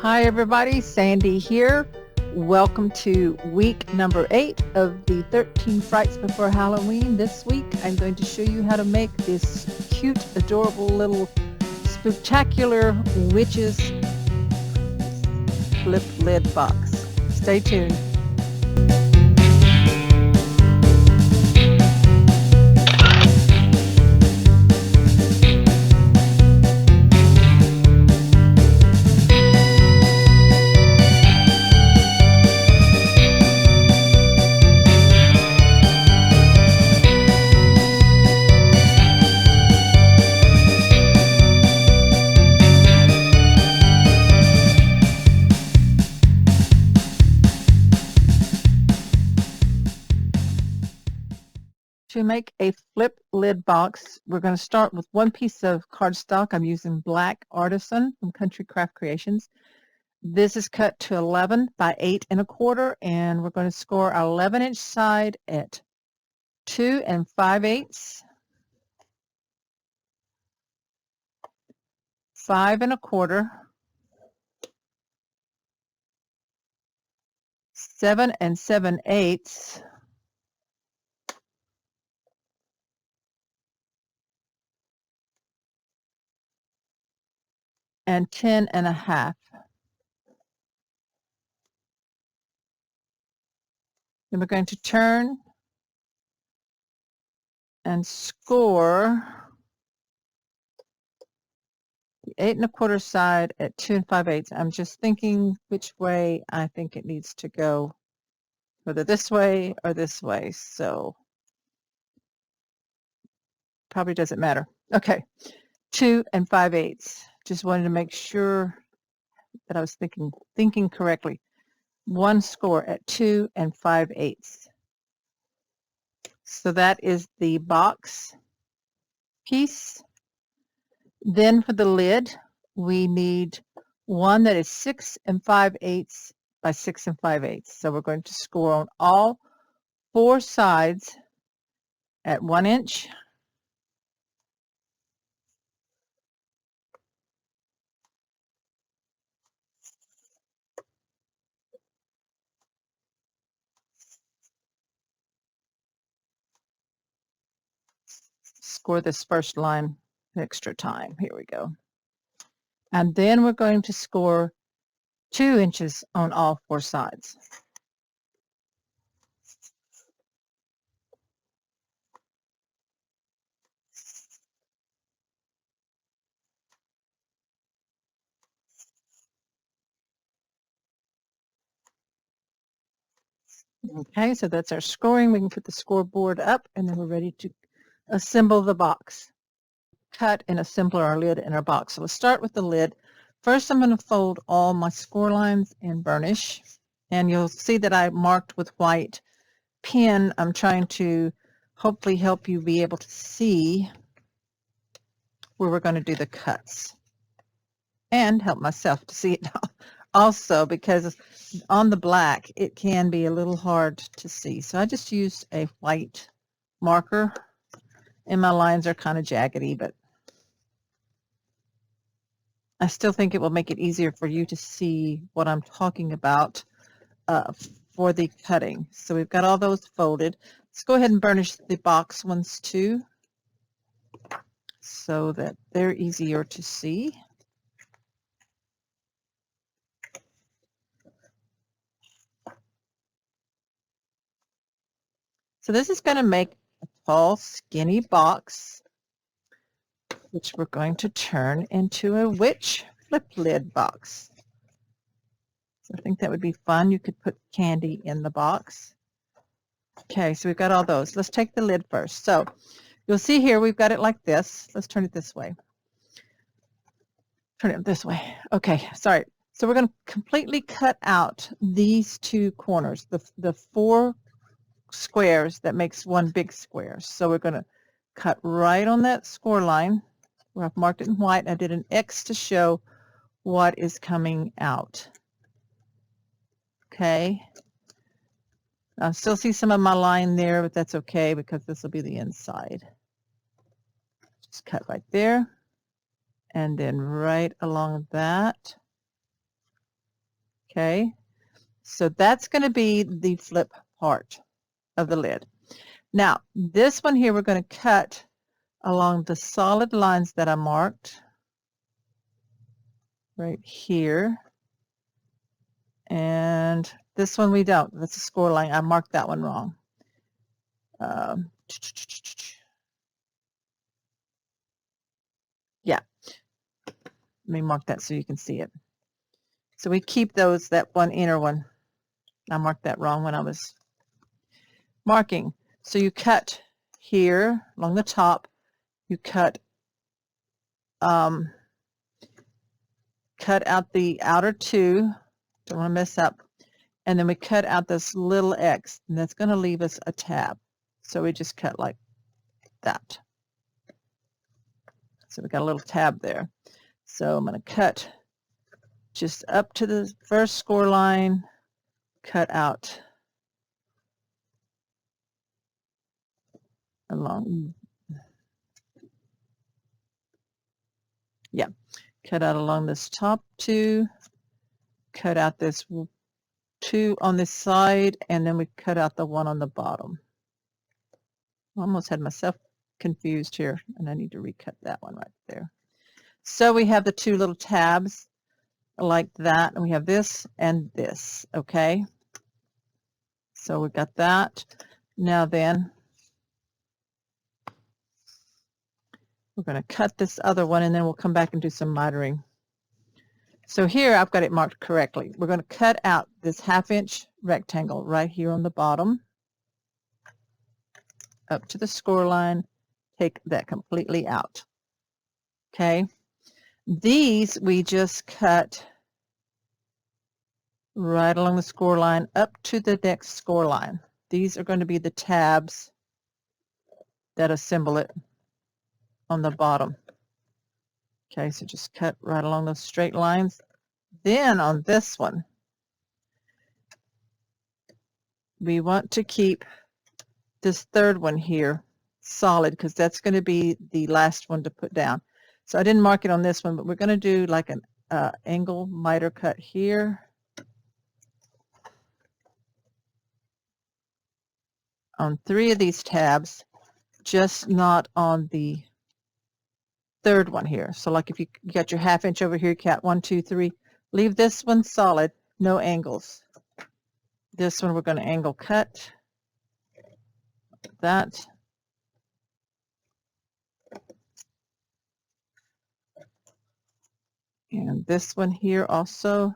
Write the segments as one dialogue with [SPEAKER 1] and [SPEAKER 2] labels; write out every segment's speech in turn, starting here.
[SPEAKER 1] Hi everybody, Sandy here. Welcome to week number 8 of the 13 Frights Before Halloween. This week I'm going to show you how to make this cute, adorable little spectacular witches flip lid box. Stay tuned. To make a flip lid box, we're going to start with one piece of cardstock. I'm using Black Artisan from Country Craft Creations. This is cut to 11 by 8 1/4, and we're going to score our 11-inch side at 2 5/8, 5 1/4, 7 7/8, and 10 1/2. Then we're going to turn and score the 8 1/4 side at 2 5/8. I'm just thinking which way I think it needs to go, whether this way or this way. So probably doesn't matter. Okay, 2 5/8. Just wanted to make sure that I was thinking correctly. One score at 2 5/8. So that is the box piece. Then for the lid, we need one that is 6 5/8 by 6 5/8. So we're going to score on all 4 sides at 1 inch. Score this first line extra time. Here we go. And then we're going to score 2 inches on all 4 sides. Okay, so that's our scoring. We can put the scoreboard up, and then we're ready to assemble the box. Cut and assemble our lid in our box. So let's start with the lid. First, I'm going to fold all my score lines and burnish. And you'll see that I marked with white pen. I'm trying to hopefully help you be able to see where we're going to do the cuts, and help myself to see it also, because on the black it can be a little hard to see. So I just used a white marker, and my lines are kind of jaggedy, but I still think it will make it easier for you to see what I'm talking about for the cutting. So we've got all those folded. Let's go ahead and burnish the box ones too, so that they're easier to see. So this is going to make a tall, skinny box, which we're going to turn into a witch flip lid box. So I think that would be fun. You could put candy in the box. Okay, so we've got all those. Let's take the lid first. So you'll see here we've got it like this. Let's turn it this way. Turn it this way. Okay, sorry. So we're going to completely cut out these 2 corners, the 4 squares that makes one big square. So we're going to cut right on that score line where I've marked it in white. I did an X to show what is coming out. Okay. I still see some of my line there, but that's okay because this will be the inside. Just cut right there, and then right along that. Okay, so that's going to be the flip part of the lid. Now, this one here, we're going to cut along the solid lines that I marked right here. And this one we don't. That's a score line. I marked that one wrong. Yeah. Let me mark that so you can see it. So we keep those, that one inner one. I marked that wrong when I was marking. So you cut here along the top. You cut out the outer two. Don't want to mess up. And then we cut out this little X, and that's going to leave us a tab. So we just cut like that. So we got a little tab there. So I'm going to cut just up to the first score line, cut out along, cut out along this top two, cut out this two on this side, and then we cut out the one on the bottom. I almost had myself confused here, and I need to recut that one right there. So we have the two little tabs like that, and we have this and this, okay? So we got that. Now then, we're going to cut this other one, and then we'll come back and do some mitering. So here I've got it marked correctly. We're going to cut out this 1/2-inch rectangle right here on the bottom, up to the score line, take that completely out. Okay, these we just cut right along the score line up to the next score line. These are going to be the tabs that assemble it on the bottom. Okay, so just cut right along those straight lines. Then on this one, we want to keep this third one here solid because that's going to be the last one to put down. So I didn't mark it on this one, but we're going to do like an angle miter cut here. On 3 of these tabs, just not on the third one here. So like if you got your 1/2-inch over here, cut 1, 2, 3, leave this one solid, no angles. This one we're going to angle cut like that. And this one here also,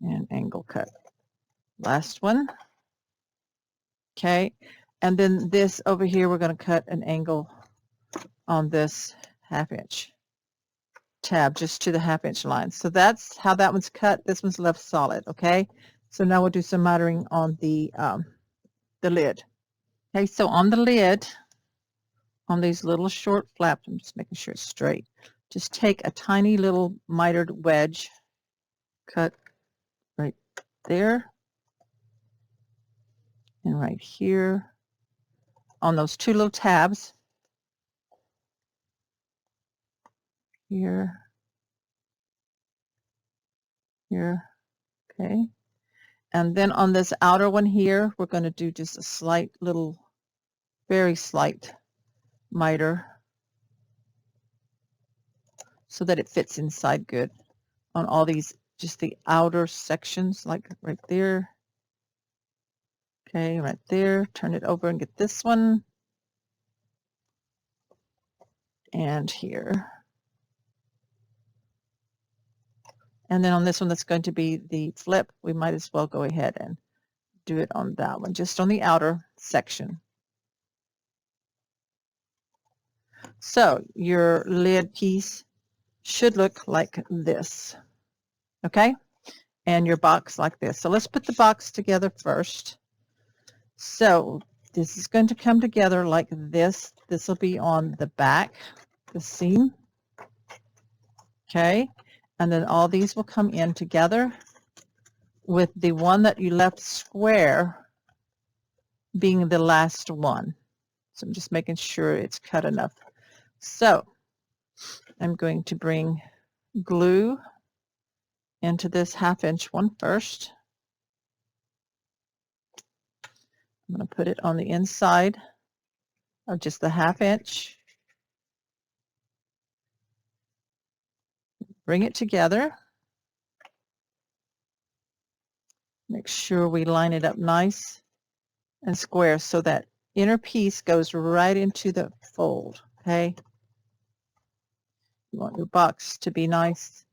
[SPEAKER 1] and angle cut. Last one. Okay, and then this over here, we're going to cut an angle on this 1/2-inch tab just to the 1/2-inch line. So that's how that one's cut. This one's left solid. Okay, so now we'll do some mitering on the lid. Okay, so on the lid, on these little short flaps, I'm just making sure it's straight. Just take a tiny little mitered wedge, cut right there and right here on those two little tabs. Here, here, okay. And then on this outer one here, we're going to do just a slight little, very slight miter so that it fits inside good on all these, just the outer sections, like right there. Okay, right there. Turn it over and get this one. And here. And then on this one that's going to be the flip, we might as well go ahead and do it on that one, just on the outer section. So your lid piece should look like this, okay? And your box like this. So let's put the box together first. So this is going to come together like this. This will be on the back, the seam, okay? And then all these will come in together with the one that you left square being the last one. So I'm just making sure it's cut enough. So I'm going to bring glue into this 1/2" one first. I'm going to put it on the inside of just the 1/2". Bring it together. Make sure we line it up nice and square so that inner piece goes right into the fold, okay? You want your box to be nice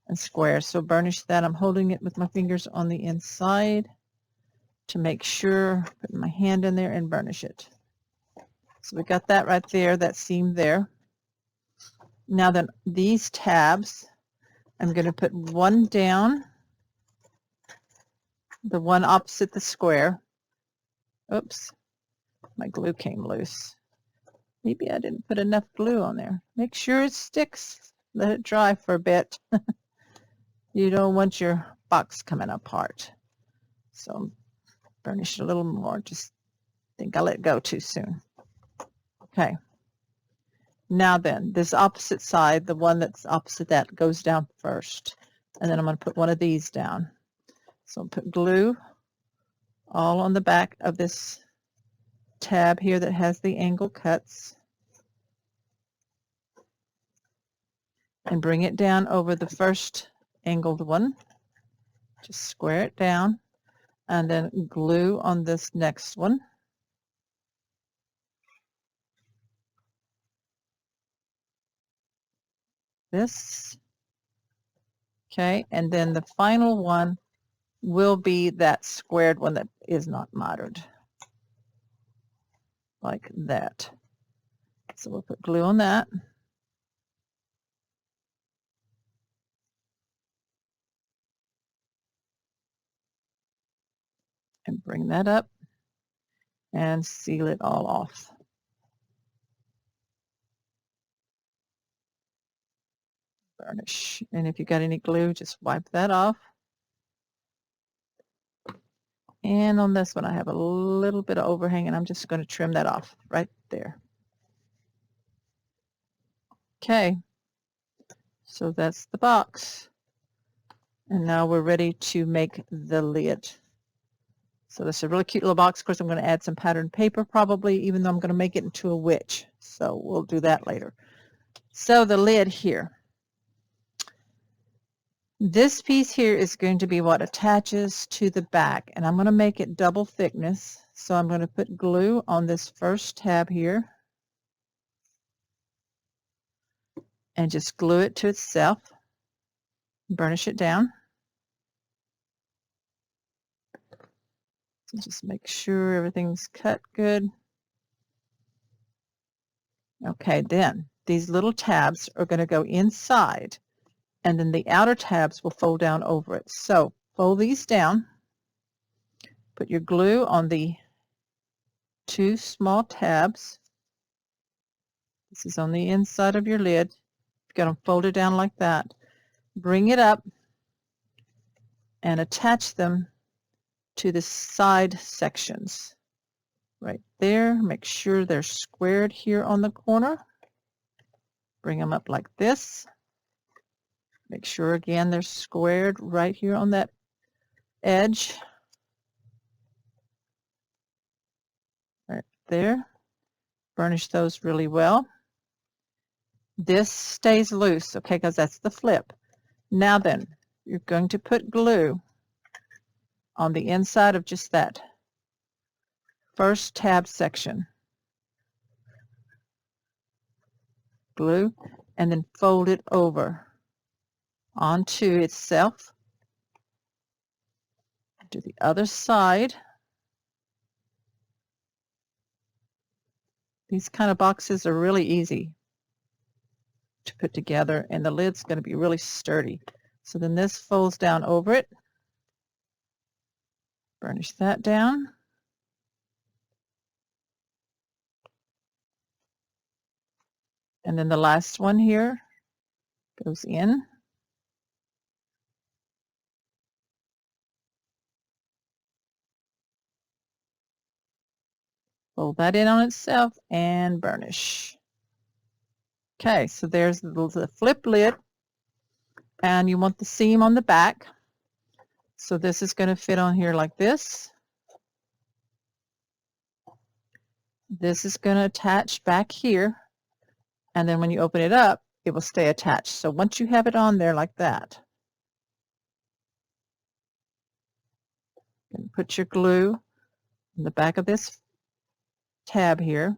[SPEAKER 1] and square, so burnish that. I'm holding it with my fingers on the inside to make sure, putting my hand in there and burnish it. So we got that right there, that seam there. Now then, these tabs, I'm going to put one down, the one opposite the square. Oops, my glue came loose. Maybe I didn't put enough glue on there. Make sure it sticks. Let it dry for a bit. You don't want your box coming apart. So burnish it a little more. Just think I let go too soon. Okay. Now then, this opposite side, the one that's opposite that, goes down first. And then I'm going to put one of these down. So I'll put glue all on the back of this tab here that has the angle cuts. And bring it down over the first angled one. Just square it down. And then glue on this next one. This. Okay, and then the final one will be that squared one that is not mitered. Like that. So we'll put glue on that. And bring that up and seal it all off. Burnish. And if you got any glue, just wipe that off. And on this one, I have a little bit of overhang, and I'm just going to trim that off right there. Okay, so that's the box. And now we're ready to make the lid. So this is a really cute little box. Of course, I'm going to add some patterned paper probably, even though I'm going to make it into a witch. So we'll do that later. So the lid here. This piece here is going to be what attaches to the back, and I'm going to make it double thickness. So I'm going to put glue on this first tab here and just glue it to itself. Burnish it down. So just make sure everything's cut good. Okay, then these little tabs are going to go inside, and then the outer tabs will fold down over it. So fold these down. Put your glue on the two small tabs. This is on the inside of your lid. You've got them folded down like that. Bring it up and attach them to the side sections. Right there. Make sure they're squared here on the corner. Bring them up like this. Make sure again they're squared right here on that edge. Right there. Burnish those really well. This stays loose, okay, because that's the flip. Now then, you're going to put glue on the inside of just that first tab section. Glue, and then fold it over onto itself. Do the other side. These kind of boxes are really easy to put together, and the lid's going to be really sturdy. So then this folds down over it. Burnish that down. And then the last one here goes in. Fold that in on itself and burnish. Okay, so there's the flip lid. And you want the seam on the back. So this is going to fit on here like this. This is going to attach back here. And then when you open it up, it will stay attached. So once you have it on there like that, you can put your glue in the back of this tab here.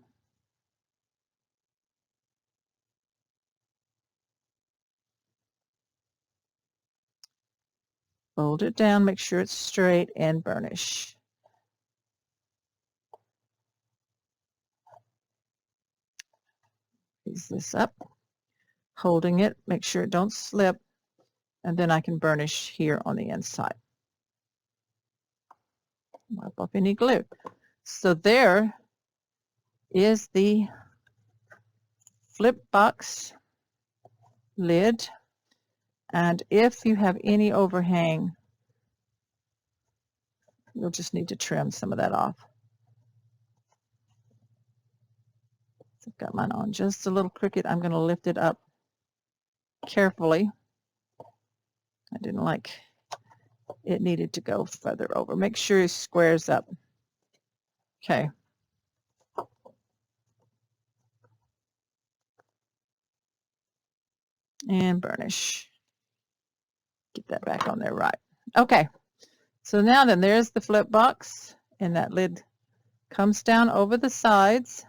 [SPEAKER 1] Fold it down, make sure it's straight, and burnish. Ease this up, holding it, make sure it don't slip, and then I can burnish here on the inside. Wipe off any glue. So there is the flip box lid. And if you have any overhang, you'll just need to trim some of that off. So I've got mine on just a little crooked. I'm going to lift it up carefully. I didn't like it needed to go further over. Make sure it squares up. Okay. And burnish. Get that back on there right. Okay. So now then, there's the flip box, and that lid comes down over the sides,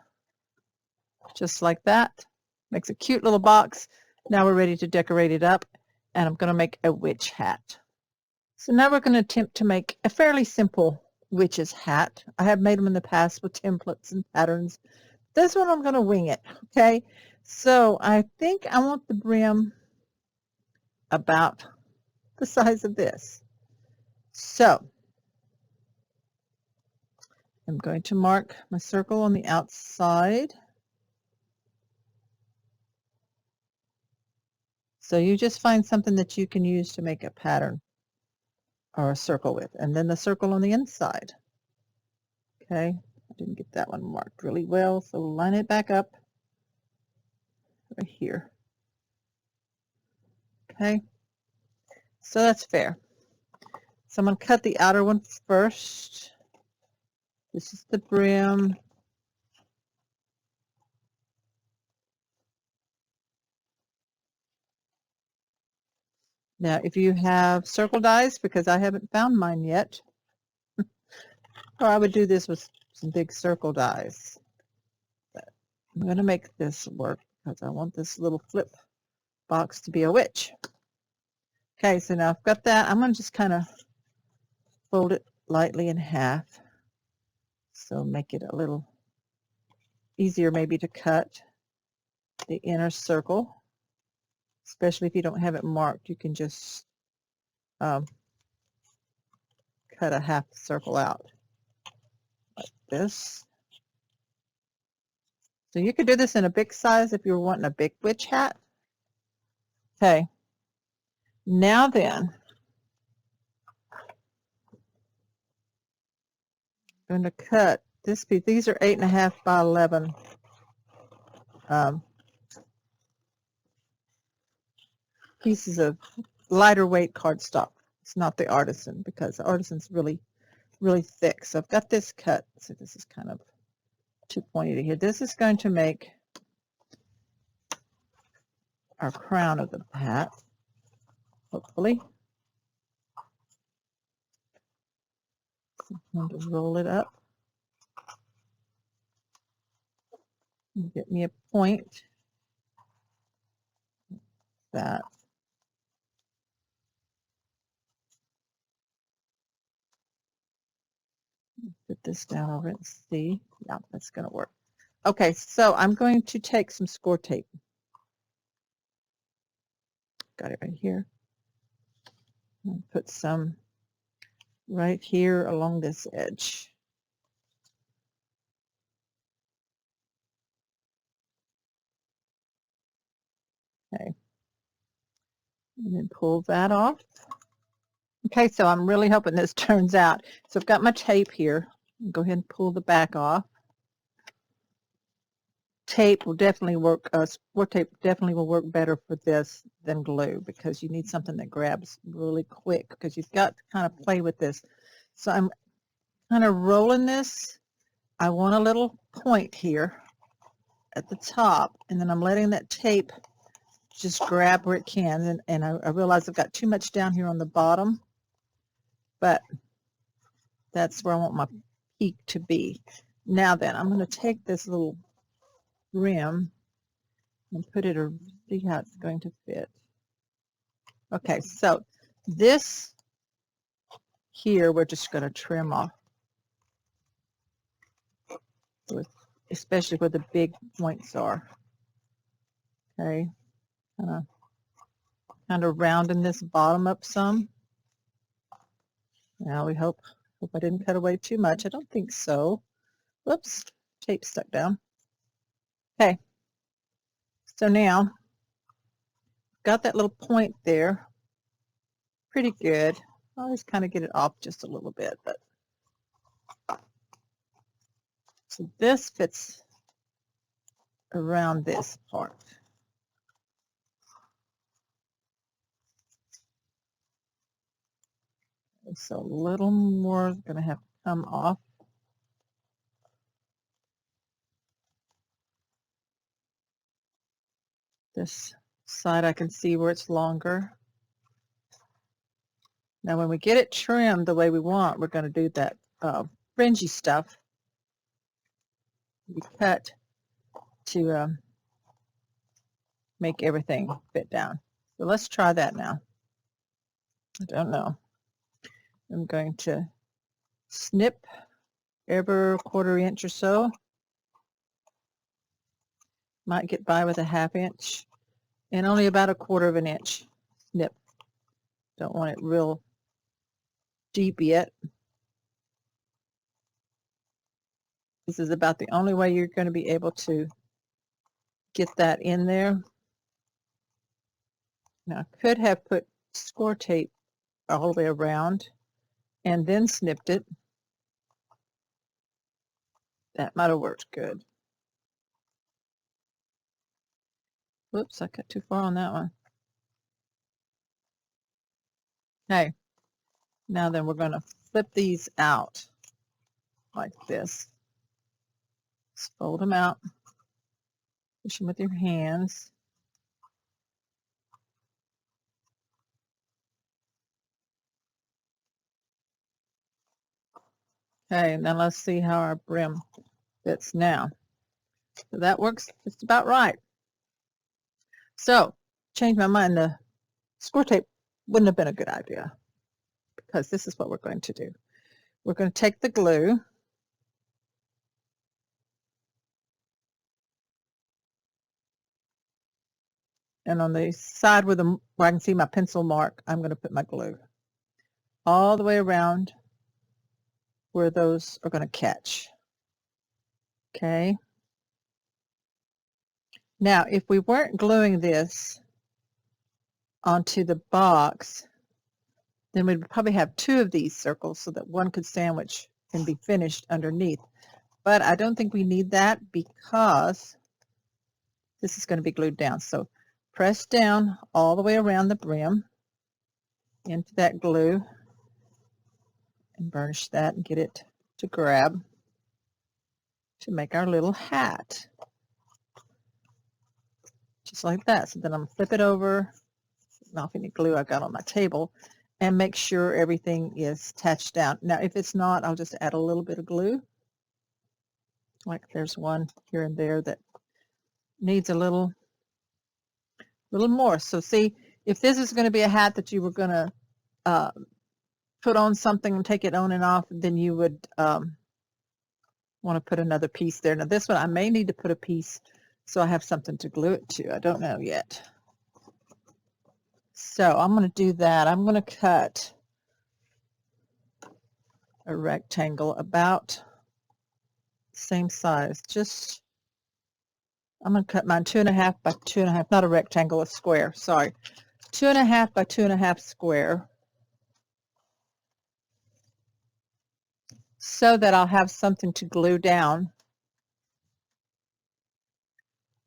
[SPEAKER 1] just like that. Makes a cute little box. Now we're ready to decorate it up, and I'm going to make a witch hat. So now we're going to attempt to make a fairly simple witch's hat. I have made them in the past with templates and patterns. This one I'm going to wing it, okay? So I think I want the brim about the size of this. So I'm going to mark my circle on the outside. So you just find something that you can use to make a pattern or a circle with, and then the circle on the inside. Okay, I didn't get that one marked really well, so line it back up right here. Okay, so that's fair. So I'm going to cut the outer one first. This is the brim. Now, if you have circle dies, because I haven't found mine yet, or I would do this with some big circle dies. But I'm going to make this work because I want this little flip box to be a witch. Okay, so now I've got that. I'm going to just kind of fold it lightly in half. So make it a little easier maybe to cut the inner circle. Especially if you don't have it marked, you can just cut a half circle out like this. So you could do this in a big size if you're wanting a big witch hat. Okay. Now then, I'm going to cut this piece. These are 8.5 by 11 pieces of lighter weight cardstock. It's not the artisan because the artisan's really thick. So I've got this cut. So this is kind of too pointy to here. This is going to make our crown of the hat, hopefully. So I'm going to roll it up. Get me a point. That. Put this down over it and see. Yeah, that's going to work. Okay, so I'm going to take some score tape. Got it right here. And put some right here along this edge. Okay. And then pull that off. Okay, so I'm really hoping this turns out. So I've got my tape here. Go ahead and pull the back off. tape will definitely work, score tape definitely will work better for this than glue, because you need something that grabs really quick, because you've got to kind of play with this. So I'm kind of rolling this. I want a little point here at the top, and then I'm letting that tape just grab where it can, and I realize I've got too much down here on the bottom, but that's where I want my peak to be. Now then, I'm going to take this little rim and put it, or see how it's going to fit. Okay, so this here we're just going to trim off, especially where the big points are. Okay, kind of rounding this bottom up some. Now we hope I didn't cut away too much. I don't think so. Whoops, tape stuck down. Okay, so now got that little point there. Pretty good. I always kind of get it off just a little bit, but so this fits around this part. So a little more is going to have to come off. This side I can see where it's longer. Now when we get it trimmed the way we want, we're going to do that fringy stuff. We cut to make everything fit down. So let's try that now. I don't know. I'm going to snip every 1/4 inch or so. Might get by with a 1/2 inch, and only about a 1/4 inch snip. Don't want it real deep yet. This is about the only way you're going to be able to get that in there. Now I could have put score tape all the way around and then snipped it. That might have worked good. Whoops, I cut too far on that one. Okay, now then we're going to flip these out like this. Just fold them out, push them with your hands. Okay, now let's see how our brim fits now. So that works just about right. So, change my mind, the score tape wouldn't have been a good idea, because this is what we're going to do. We're going to take the glue, and on the side where I can see my pencil mark, I'm going to put my glue all the way around where those are going to catch. Okay. Now, if we weren't gluing this onto the box, then we'd probably have 2 of these circles so that one could sandwich and be finished underneath. But I don't think we need that, because this is going to be glued down. So press down all the way around the brim into that glue and burnish that and get it to grab to make our little hat. Just like that. So then I'm going to flip it over, off any glue I got on my table, and make sure everything is attached down. Now if it's not, I'll just add a little bit of glue. Like there's one here and there that needs a little more. So see, if this is going to be a hat that you were going to put on something and take it on and off, then you would want to put another piece there. Now this one I may need to put a piece so I have something to glue it to. I don't know yet. So I'm going to do that. I'm going to cut a rectangle about the same size. I'm going to cut mine 2.5 by 2.5, not a rectangle, a square, sorry. 2.5 by 2.5 square, so that I'll have something to glue down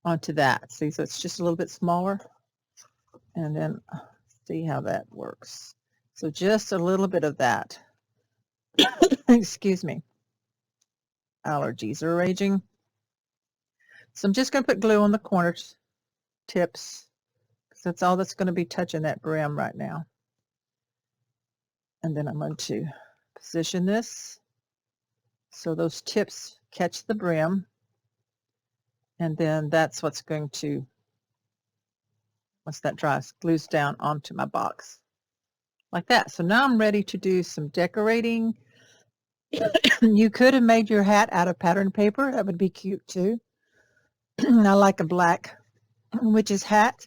[SPEAKER 1] onto that. See, so it's just a little bit smaller. And then see how that works. So just a little bit of that. Excuse me. Allergies are raging. So I'm just going to put glue on the corner tips, because that's all that's going to be touching that brim right now. And then I'm going to position this so those tips catch the brim. And then that's what's going to, once that dries, glues down onto my box like that. So now I'm ready to do some decorating. You could have made your hat out of pattern paper. That would be cute too. I like a black witch's hat.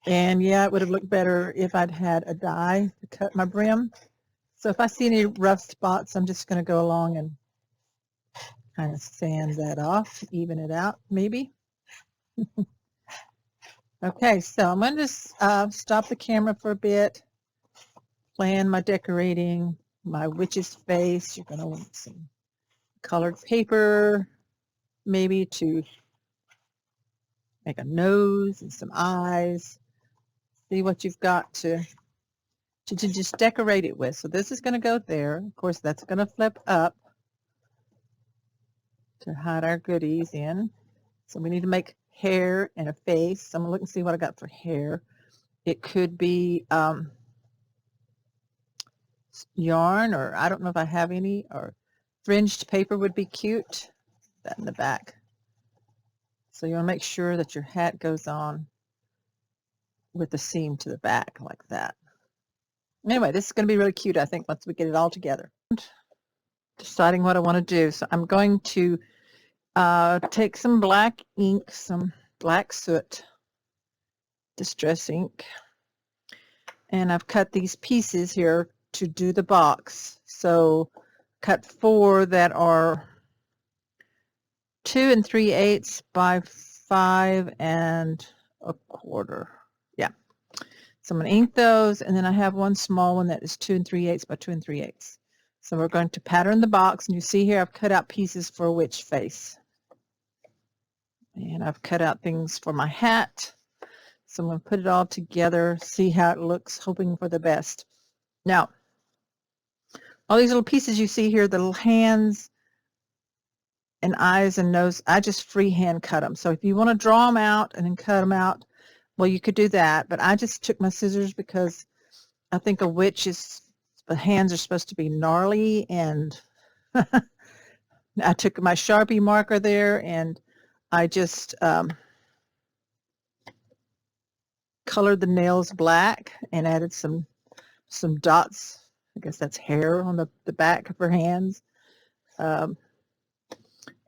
[SPEAKER 1] And yeah, it would have looked better if I'd had a die to cut my brim. So if I see any rough spots, I'm just going to go along and kind of sand that off, even it out maybe. Okay, so I'm going to stop the camera for a bit, plan my decorating, my witch's face. You're going to want some colored paper, maybe to make a nose and some eyes. See what you've got to just decorate it with. So this is going to go there. Of course, that's going to flip up to hide our goodies in. So we need to make hair and a face. So I'm going to look and see what I got for hair. It could be yarn, or I don't know if I have any, or fringed paper would be cute. That in the back. So you want to make sure that your hat goes on with the seam to the back like that. Anyway, this is going to be really cute, I think, once we get it all together. Deciding what I want to do. So I'm going to take some black ink, some black soot, distress ink, and I've cut these pieces here to do the box. So cut 4 that are 2 3/8 by 5 1/4. Yeah. So I'm going to ink those, and then I have one small one that is 2 3/8 by 2 3/8. So we're going to pattern the box, and you see here I've cut out pieces for a witch face. And I've cut out things for my hat. So I'm going to put it all together, see how it looks, hoping for the best. Now, all these little pieces you see here, the little hands and eyes and nose, I just freehand cut them. So if you want to draw them out and then cut them out, well, you could do that. But I just took my scissors because I think a witch's hands are supposed to be gnarly, and I took my Sharpie marker there and I just colored the nails black and added some dots. I guess that's hair on the back of her hands. And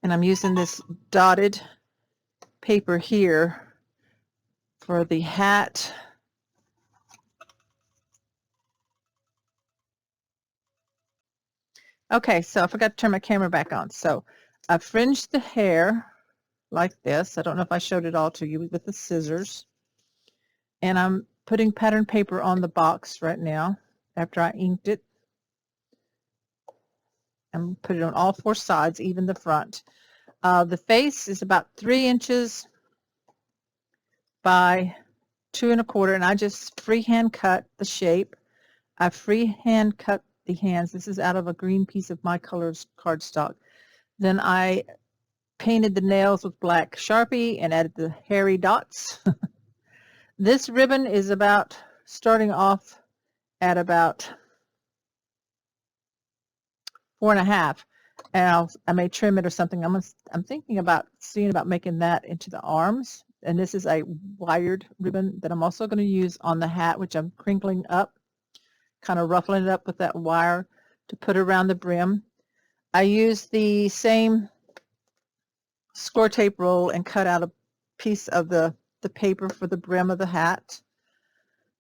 [SPEAKER 1] I'm using this dotted paper here for the hat. Okay, so I forgot to turn my camera back on. So I fringed the hair like this. I don't know if I showed it all to you with the scissors. And I'm putting pattern paper on the box right now after I inked it. And put it on all 4 sides, even the front. The face is about 3 inches by 2 1/4, and I just freehand cut the shape. I freehand cut the hands. This is out of a green piece of my colors cardstock. Then I painted the nails with black Sharpie and added the hairy dots. This ribbon is about starting off at about 4 1/2, and I may trim it or something. I'm thinking about seeing about making that into the arms. And this is a wired ribbon that I'm also going to use on the hat, which I'm crinkling up, kind of ruffling it up with that wire to put around the brim. I used the same score tape roll and cut out a piece of the paper for the brim of the hat.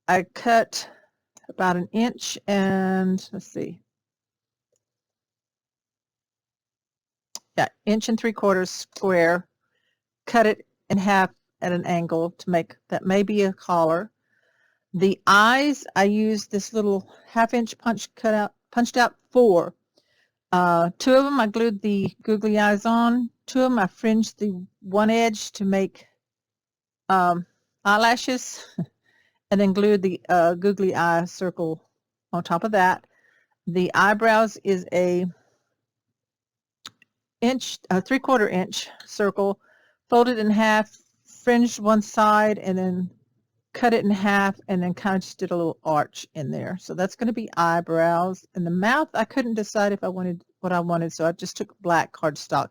[SPEAKER 1] I cut about 1 inch and, let's see, yeah, 1 3/4 square, cut it in half at an angle to make that maybe a collar. The eyes, I used this little 1/2 inch punched out 4. 2 of them I glued the googly eyes on, Two of them I fringed the one edge to make eyelashes, and then glued the googly eye circle on top of that. The eyebrows is a 3/4 inch circle, folded in half, fringed one side, and then cut it in half, and then kind of just did a little arch in there. So that's going to be eyebrows. And the mouth, I couldn't decide if I wanted what I wanted, so I just took black cardstock,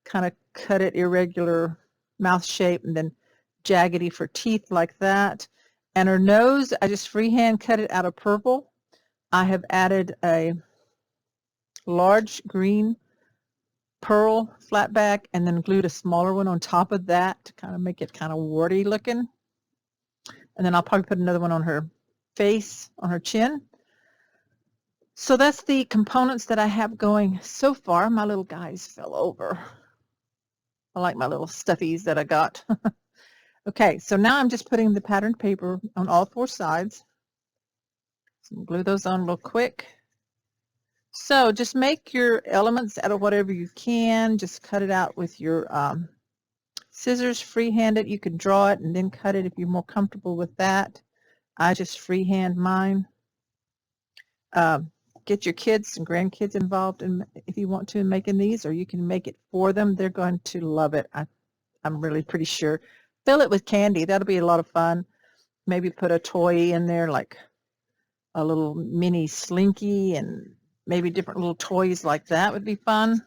[SPEAKER 1] kind of cut it irregular mouth shape, and then jaggedy for teeth like that. And her nose, I just freehand cut it out of purple. I have added a large green pearl flat back and then glued a smaller one on top of that to kind of make it kind of warty looking. And then I'll probably put another one on her face, on her chin. So that's the components that I have going so far. My little guys fell over. I like my little stuffies that I got. Okay, so now I'm just putting the patterned paper on all 4 sides. So glue those on real quick. So just make your elements out of whatever you can. Just cut it out with your scissors, freehand it. You can draw it and then cut it if you're more comfortable with that. I just freehand mine. Get your kids and grandkids involved in, if you want to, in making these, or you can make it for them. They're going to love it. I'm really pretty sure. Fill it with candy. That'll be a lot of fun. Maybe put a toy in there, like a little mini Slinky, and maybe different little toys like that would be fun.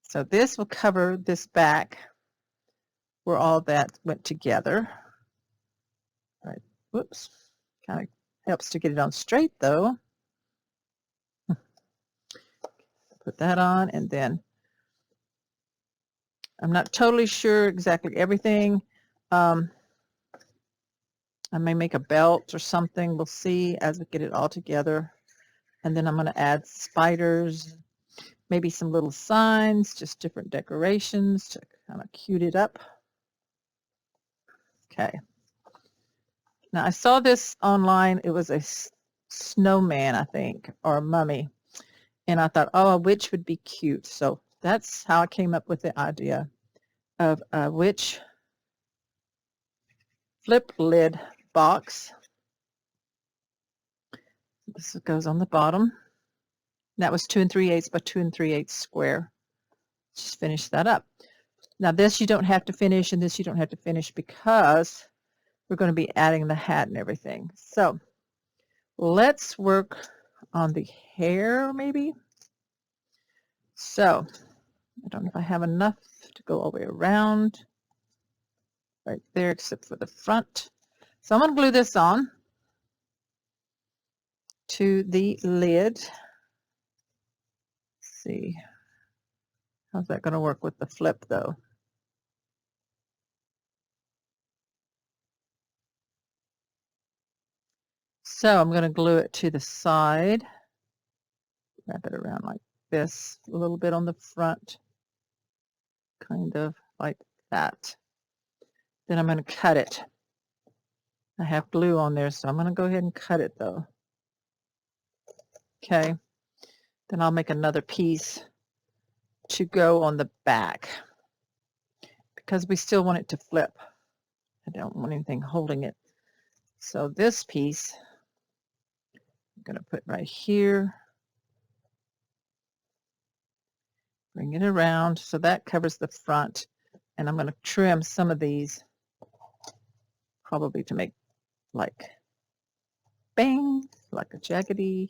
[SPEAKER 1] So this will cover this back where all that went together. All right. Whoops. Kind of helps to get it on straight though. Put that on, and then I'm not totally sure exactly everything. I may make a belt or something. We'll see as we get it all together. And then I'm going to add spiders, maybe some little signs, just different decorations to kind of cute it up. Okay. Now I saw this online. It was a snowman, I think, or a mummy. And I thought, oh, a witch would be cute. So that's how I came up with the idea of a witch flip lid box. This goes on the bottom. That was 2 3/8 by 2 3/8 square. Just finish that up. Now this you don't have to finish, and this you don't have to finish because we're going to be adding the hat and everything. So let's work on the hair maybe. So I don't know if I have enough to go all the way around right there except for the front. So I'm going to glue this on to the lid. Let's see. How's that going to work with the flip though? So I'm going to glue it to the side. Wrap it around like this, a little bit on the front, kind of like that. Then I'm going to cut it. I have glue on there, so I'm going to go ahead and cut it though. Okay. Then I'll make another piece to go on the back because we still want it to flip. I don't want anything holding it. So this piece I'm going to put right here. Bring it around so that covers the front. And I'm going to trim some of these probably to make like bang, like a jaggedy.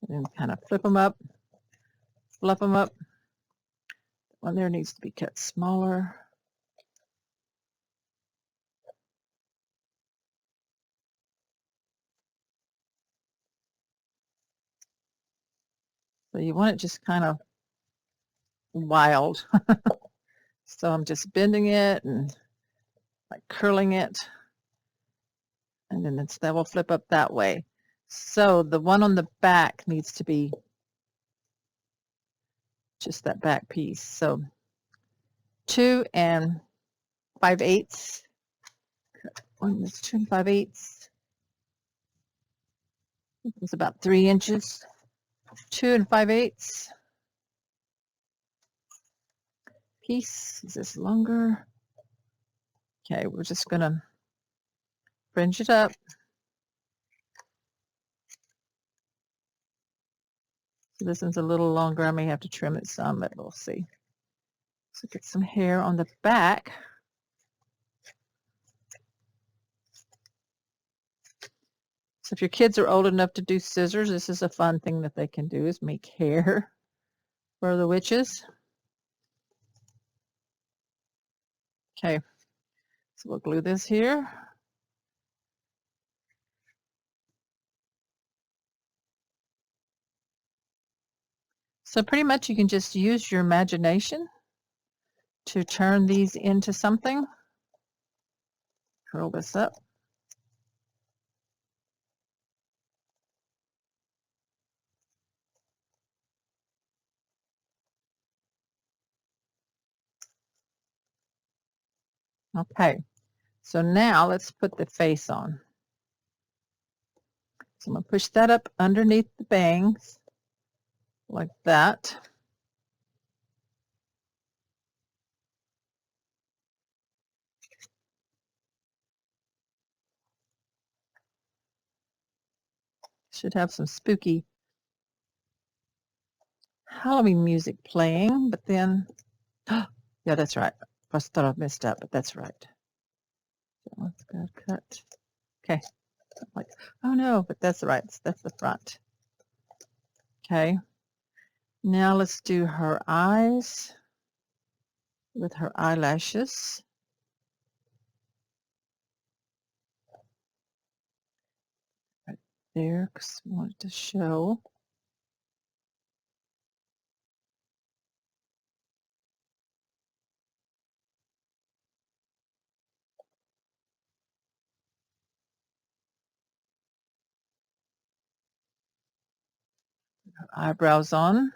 [SPEAKER 1] And then kind of flip them up, fluff them up. One there needs to be cut smaller. So you want it just kind of wild. So I'm just bending it and like curling it. And then that will flip up that way. So the one on the back needs to be just that back piece. So 2 5/8. One is 2 5/8. It's about 3 inches. 2 5/8. piece. Is this longer? Okay, we're just going to fringe it up. So this one's a little longer. I may have to trim it some, but we'll see. So get some hair on the back. So if your kids are old enough to do scissors, this is a fun thing that they can do, is make hair for the witches. Okay, so we'll glue this here. So pretty much you can just use your imagination to turn these into something. Curl this up. Okay, so now let's put the face on. So I'm going to push that up underneath the bangs like that. Should have some spooky Halloween music playing, but then, yeah, that's right. I thought I messed up, but that's right. So let's go cut. Okay. Like, oh no, but that's right. That's the front. Okay. Now let's do her eyes with her eyelashes. Right there, because we want it to show. Her eyebrows on.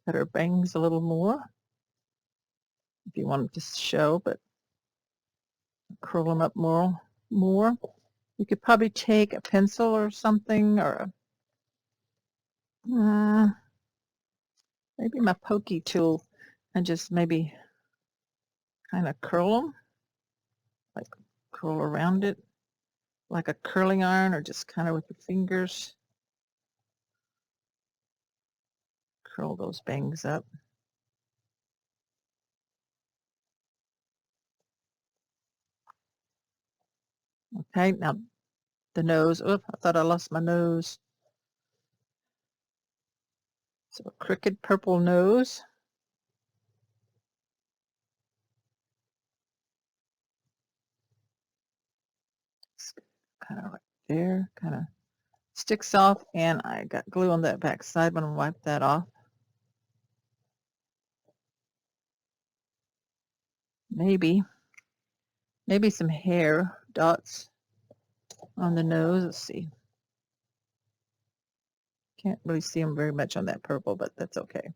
[SPEAKER 1] Cut her bangs a little more if you want them to show, but curl them up more. You could probably take a pencil or something, or maybe my pokey tool, and just maybe kind of curl them, like curl around it like a curling iron, or just kind of with the fingers curl those bangs up. Okay, now the nose. Oh, I thought I lost my nose. So a crooked purple nose. Kind of right there, kind of sticks off, and I got glue on that back side, but I'm gonna wipe that off. Maybe some hair dots on the nose. Let's see. Can't really see them very much on that purple, but that's okay.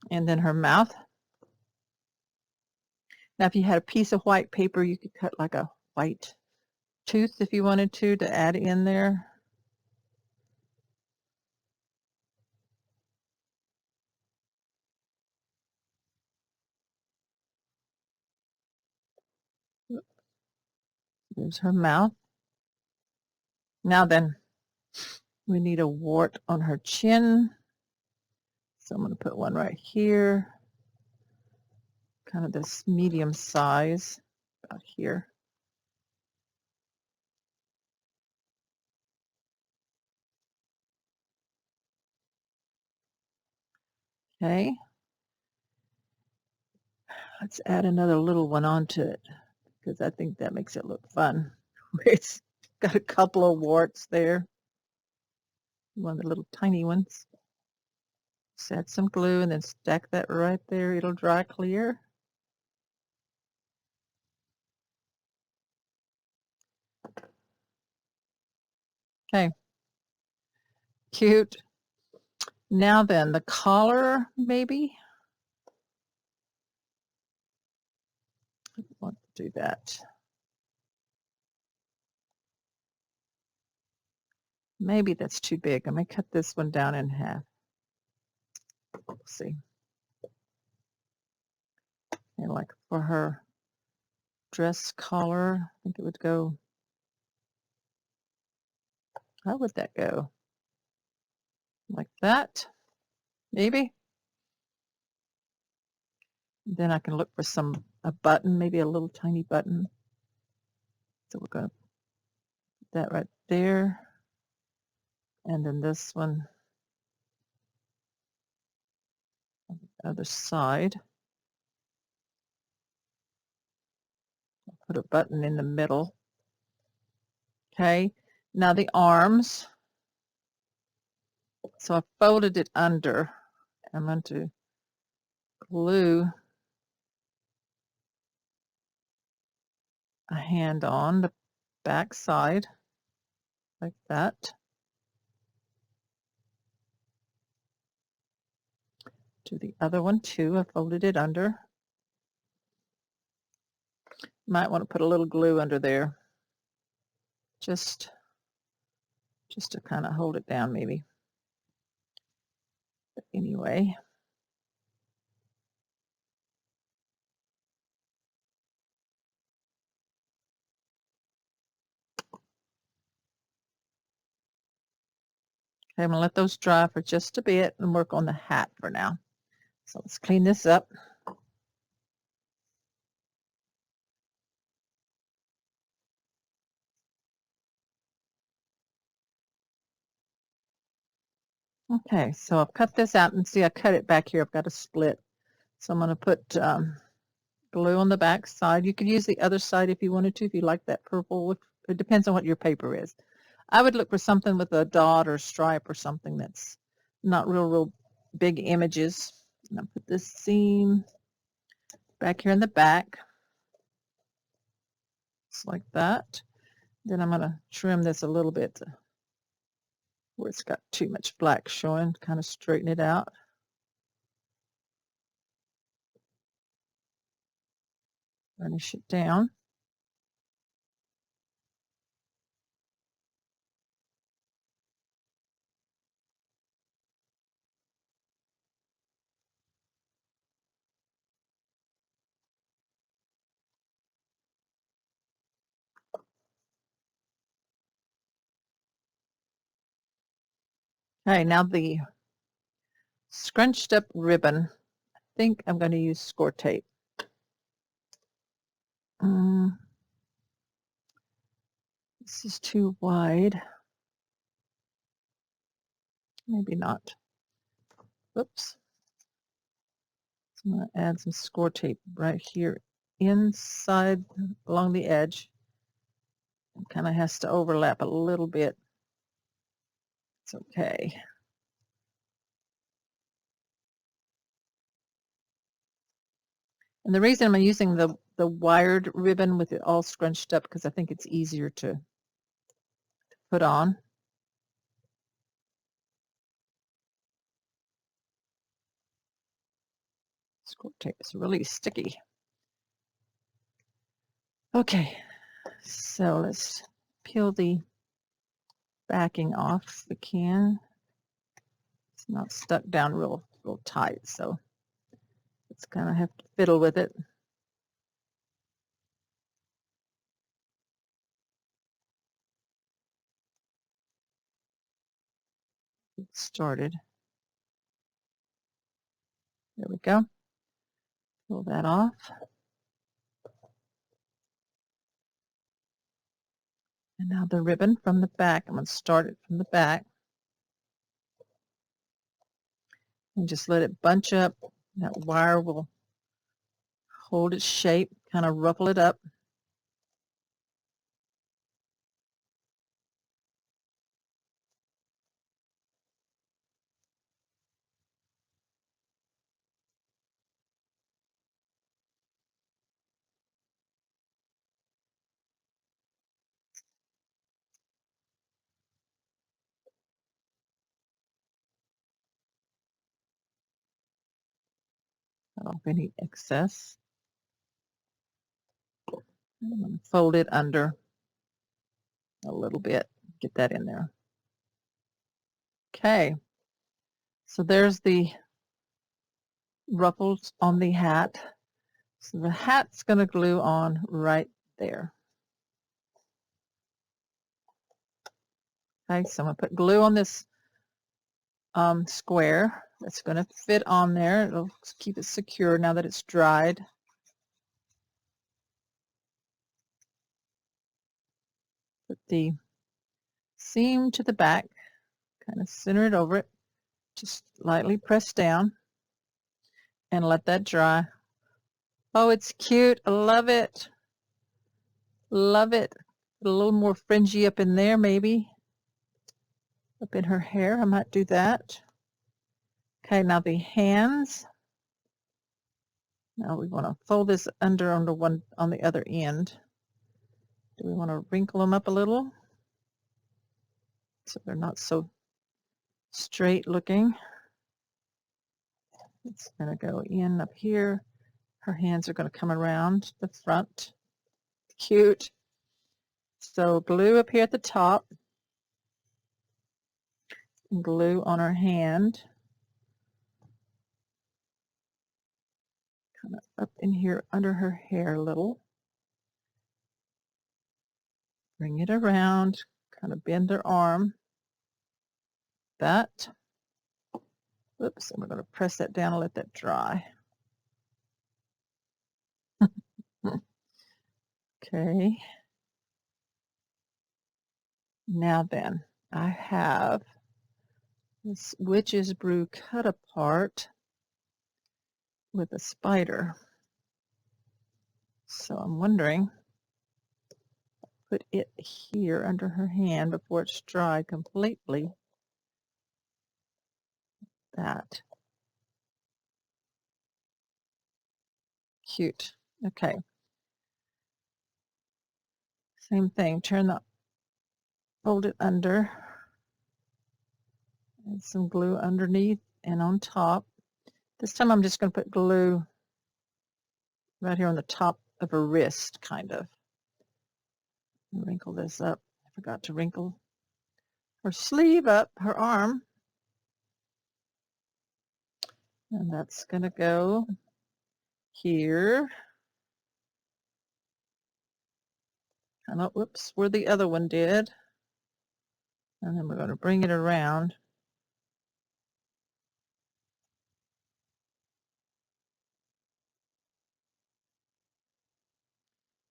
[SPEAKER 1] And then her mouth. Now, if you had a piece of white paper, you could cut like a white tooth if you wanted to add in there. There's her mouth. Now then, we need a wart on her chin. So I'm going to put one right here, kind of this medium size, about here. Okay. Let's add another little one onto it, because I think that makes it look fun. It's got a couple of warts there. One of the little tiny ones. Just add some glue and then stack that right there. It'll dry clear. Okay. Cute. Now then, the collar, maybe. I want to do that. Maybe that's too big. I may cut this one down in half. Let's see. And like for her dress collar, I think it would go. How would that go? Like that, maybe. Then I can look for a button, maybe a little tiny button. So we're going to put that right there. And then this one on the other side. I'll put a button in the middle. Okay, now the arms. So I folded it under. I'm going to glue a hand on the back side like that. Do the other one too. I folded it under. Might want to put a little glue under there. Just to kind of hold it down maybe. But anyway. Okay, I'm going to let those dry for just a bit and work on the hat for now. So let's clean this up. Okay, so I've cut this out and see I cut it back here. I've got a split. So I'm going to put glue on the back side. You could use the other side if you wanted to, if you like that purple. It depends on what your paper is. I would look for something with a dot or stripe or something that's not real big images. And I'll put this seam back here in the back. Just like that. Then I'm going to trim this a little bit where it's got too much black showing, kind of straighten it out. Burnish it down. Okay, now the scrunched up ribbon. I think I'm going to use score tape. This is too wide. Maybe not. Oops. So I'm going to add some score tape right here inside along the edge. It kind of has to overlap a little bit. It's okay. And the reason I'm using the wired ribbon with it all scrunched up because I think it's easier to put on. Score tape is really sticky. Okay, so let's peel the backing off if we can. It's not stuck down real tight, so let's kind of have to fiddle with it. Get started. There we go. Pull that off. And now the ribbon from the back. I'm going to start it from the back. And just let it bunch up. That wire will hold its shape, kind of ruffle it up. off any excess. I'm going to fold it under a little bit, get that in there. Okay, so there's the ruffles on the hat. So the hat's going to glue on right there. Okay, so I'm going to put glue on this square. That's going to fit on there. It'll keep it secure now that it's dried. Put the seam to the back, kind of center it over it, just lightly press down and let that dry. Oh, it's cute. I love it. Love it. Put a little more fringy up in there, maybe. Up in her hair. I might do that. Okay, now the hands. Now we want to fold this under on the other end. Do we want to wrinkle them up a little so they're not so straight looking? It's going to go in up here. Her hands are going to come around the front. Cute. So glue up here at the top. And glue on her hand. Kind of up in here under her hair a little. Bring it around. Kind of bend her arm. That. Oops, and we're going to press that down and let that dry. Okay. Now then, I have this witch's brew cut apart with a spider. So I'm wondering, put it here under her hand before it's dried completely. That. Cute. Okay. Same thing. Fold it under. Add some glue underneath and on top. This time I'm just going to put glue right here on the top of her wrist, kind of. Wrinkle this up. I forgot to wrinkle her sleeve up, her arm. And that's going to go here. And whoops, where the other one did. And then we're going to bring it around.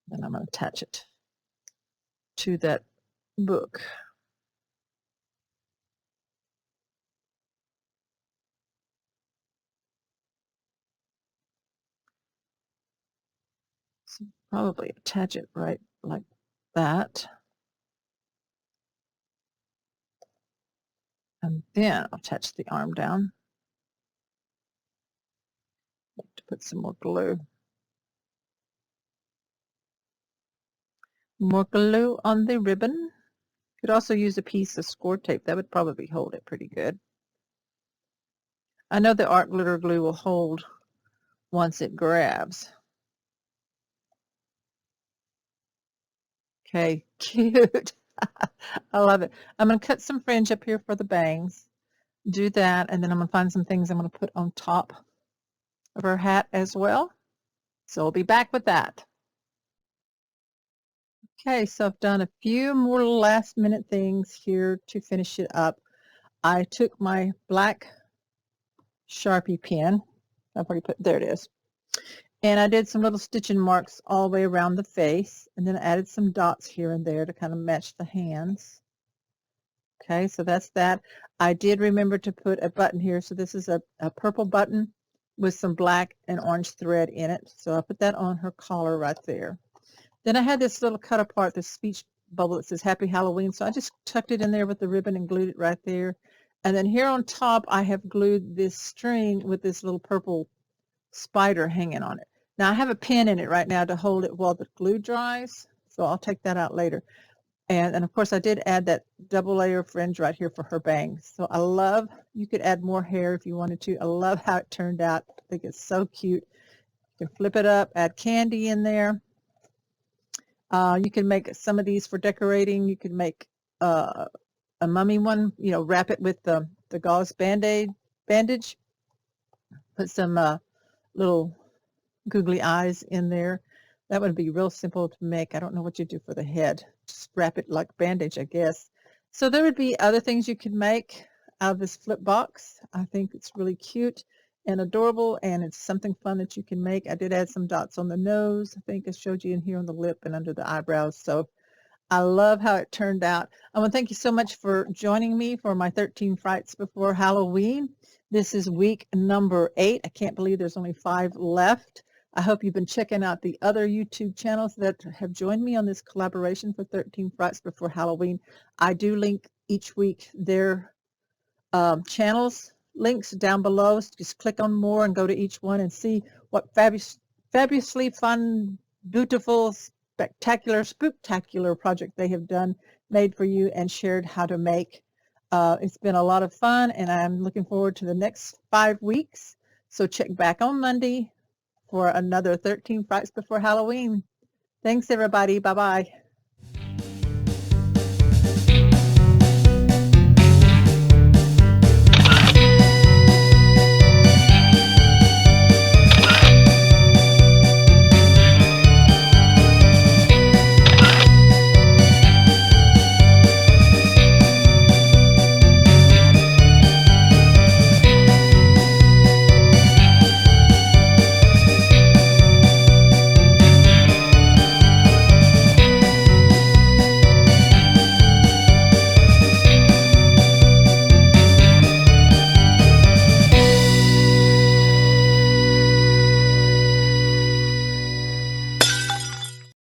[SPEAKER 1] Then I'm going to attach it to that book. So probably attach it right like that. And then I'll attach the arm down. To put some more glue. More glue on the ribbon. Could also use a piece of score tape. That would probably hold it pretty good. I know the art glitter glue will hold once it grabs. Okay, cute. I love it. I'm going to cut some fringe up here for the bangs. Do that, and then I'm going to find some things I'm going to put on top of her hat as well. So we'll be back with that. Okay, so I've done a few more last minute things here to finish it up. I took my black Sharpie pen. I've already put, there it is. And I did some little stitching marks all the way around the face, and then I added some dots here and there to kind of match the hands. Okay, so that's that. I did remember to put a button here. So this is a purple button with some black and orange thread in it. So I put that on her collar right there. Then I had this little cut apart, this speech bubble that says Happy Halloween. So I just tucked it in there with the ribbon and glued it right there. And then here on top, I have glued this string with this little purple spider hanging on it. Now I have a pin in it right now to hold it while the glue dries. So I'll take that out later. And of course I did add that double layer fringe right here for her bangs. So I love, you could add more hair if you wanted to. I love how it turned out. think it's so cute. You can flip it up, add candy in there. You can make some of these for decorating. You can make a mummy one, you know, wrap it with the gauze bandage, put some little googly eyes in there. That would be real simple to make. I don't know what you do for the head. Just wrap it like bandage, I guess. So there would be other things you could make out of this flip box. I think it's really cute and adorable, and it's something fun that you can make. I did add some dots on the nose. I think I showed you in here on the lip and under the eyebrows. So I love how it turned out. I want to thank you so much for joining me for my 13 Frights Before Halloween. This is week number 8. I can't believe there's only 5 left. I hope you've been checking out the other YouTube channels that have joined me on this collaboration for 13 Frights Before Halloween. I do link each week their channels links down below. So just click on more and go to each one and see what fabulously fun, beautiful, spectacular, spooktacular project they have done, made for you, and shared how to make. It's been a lot of fun, and I'm looking forward to the next 5 weeks. So check back on Monday for another 13 Frights Before Halloween. Thanks, everybody. Bye-bye.